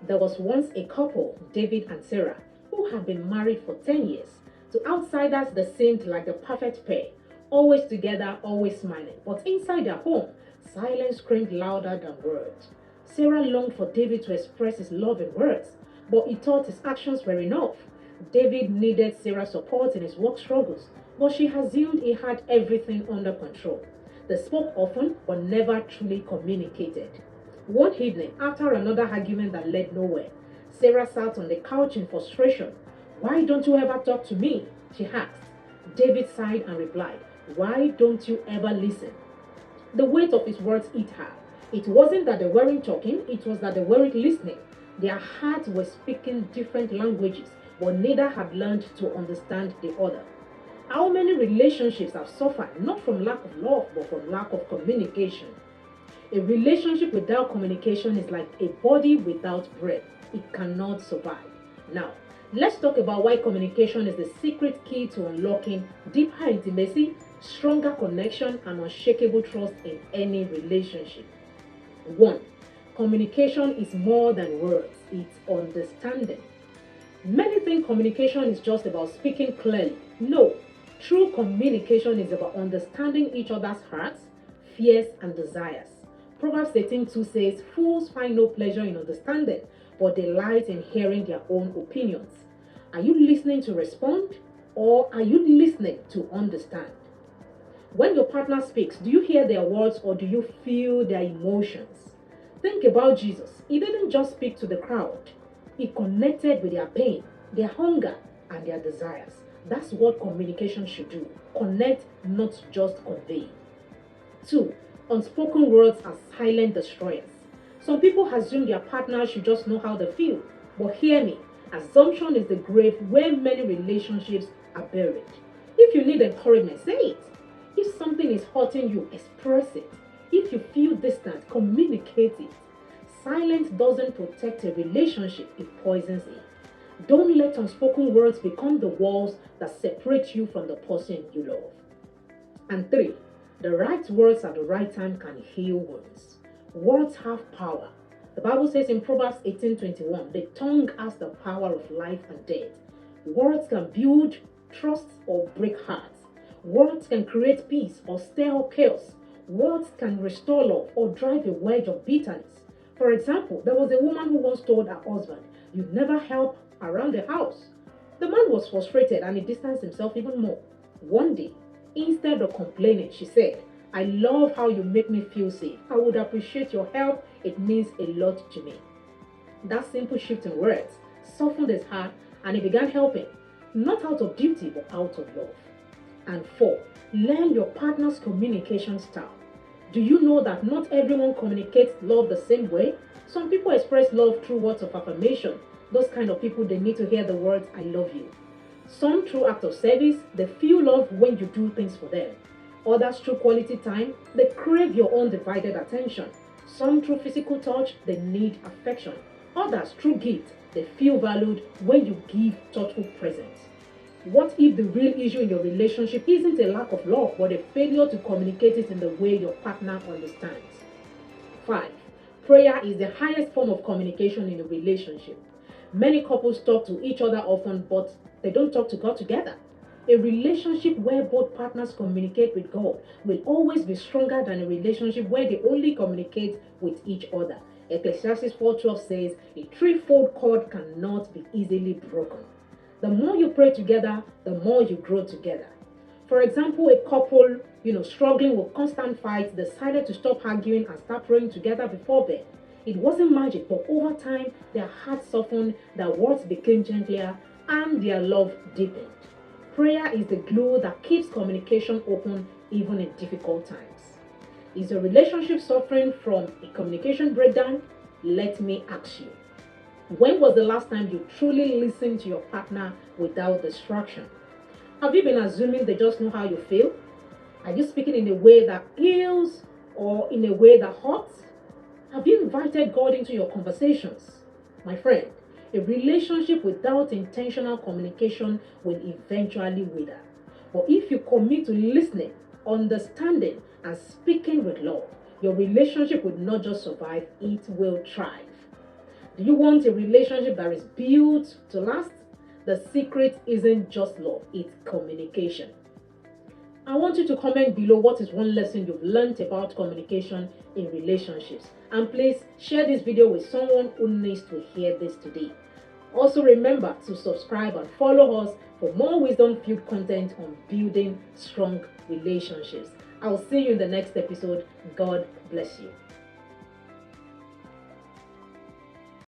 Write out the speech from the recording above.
There was once a couple, David and Sarah, who had been married for 10 years. To outsiders, they seemed like the perfect pair, always together, always smiling. But inside their home, silence screamed louder than words. Sarah longed for David to express his love in words, but he thought his actions were enough. David needed Sarah's support in his work struggles, but she assumed he had everything under control. They spoke often, but never truly communicated. One evening, after another argument that led nowhere, Sarah sat on the couch in frustration. "Why don't you ever talk to me?" she asked. David sighed and replied, "Why don't you ever listen?" The weight of his words hit her. It wasn't that they weren't talking, it was that they weren't listening. Their hearts were speaking different languages, but neither had learned to understand the other. How many relationships have suffered not from lack of love, but from lack of communication? A relationship without communication is like a body without breath. It cannot survive. Now, let's talk about why communication is the secret key to unlocking deeper intimacy, stronger connection, and unshakable trust in any relationship. 1. Communication is more than words, it's understanding. Many think communication is just about speaking clearly. No, true communication is about understanding each other's hearts, fears, and desires. Proverbs 18:2 says, "Fools find no pleasure in understanding, but delight in hearing their own opinions." Are you listening to respond, or are you listening to understand? When your partner speaks, do you hear their words or do you feel their emotions? Think about Jesus. He didn't just speak to the crowd. He connected with their pain, their hunger, and their desires. That's what communication should do. Connect, not just convey. 2. Unspoken words are silent destroyers. Some people assume their partner should just know how they feel. But hear me, assumption is the grave where many relationships are buried. If you need encouragement, say it. If something is hurting you, express it. If you feel distant, communicate it. Silence doesn't protect a relationship, it poisons it. Don't let unspoken words become the walls that separate you from the person you love. And 3. The right words at the right time can heal wounds. Words have power. The Bible says in Proverbs 18:21, the tongue has the power of life and death. Words can build trust or break hearts. Words can create peace or stir up chaos. Words can restore love or drive a wedge of bitterness. For example, there was a woman who once told her husband, "You never help around the house." The man was frustrated and he distanced himself even more. One day, instead of complaining, she said, "I love how you make me feel safe. I would appreciate your help. It means a lot to me." That simple shift in words softened his heart and he began helping, not out of duty but out of love. And 4, learn your partner's communication style. Do you know that not everyone communicates love the same way? Some people express love through words of affirmation. Those kind of people, they need to hear the words, "I love you." Some through acts of service, they feel love when you do things for them. Others through quality time, they crave your undivided attention. Some through physical touch, they need affection. Others through gifts, they feel valued when you give thoughtful presents. What if the real issue in your relationship isn't a lack of love, but a failure to communicate it in the way your partner understands? 5. Prayer is the highest form of communication in a relationship. Many couples talk to each other often, but they don't talk to God together. A relationship where both partners communicate with God will always be stronger than a relationship where they only communicate with each other. Ecclesiastes 4:12 says, "A threefold cord cannot be easily broken." The more you pray together, the more you grow together. For example, a couple, struggling with constant fights, decided to stop arguing and start praying together before bed. It wasn't magic, but over time, their hearts softened, their words became gentler, and their love deepened. Prayer is the glue that keeps communication open even in difficult times. Is your relationship suffering from a communication breakdown? Let me ask you. When was the last time you truly listened to your partner without distraction? Have you been assuming they just know how you feel? Are you speaking in a way that heals or in a way that hurts? Have you invited God into your conversations? My friend, a relationship without intentional communication will eventually wither. But if you commit to listening, understanding, and speaking with love, your relationship will not just survive, it will thrive. Do you want a relationship that is built to last? The secret isn't just love, it's communication. I want you to comment below what is one lesson you've learned about communication in relationships. And please share this video with someone who needs to hear this today. Also remember to subscribe and follow us for more wisdom-filled content on building strong relationships. I will see you in the next episode. God bless you.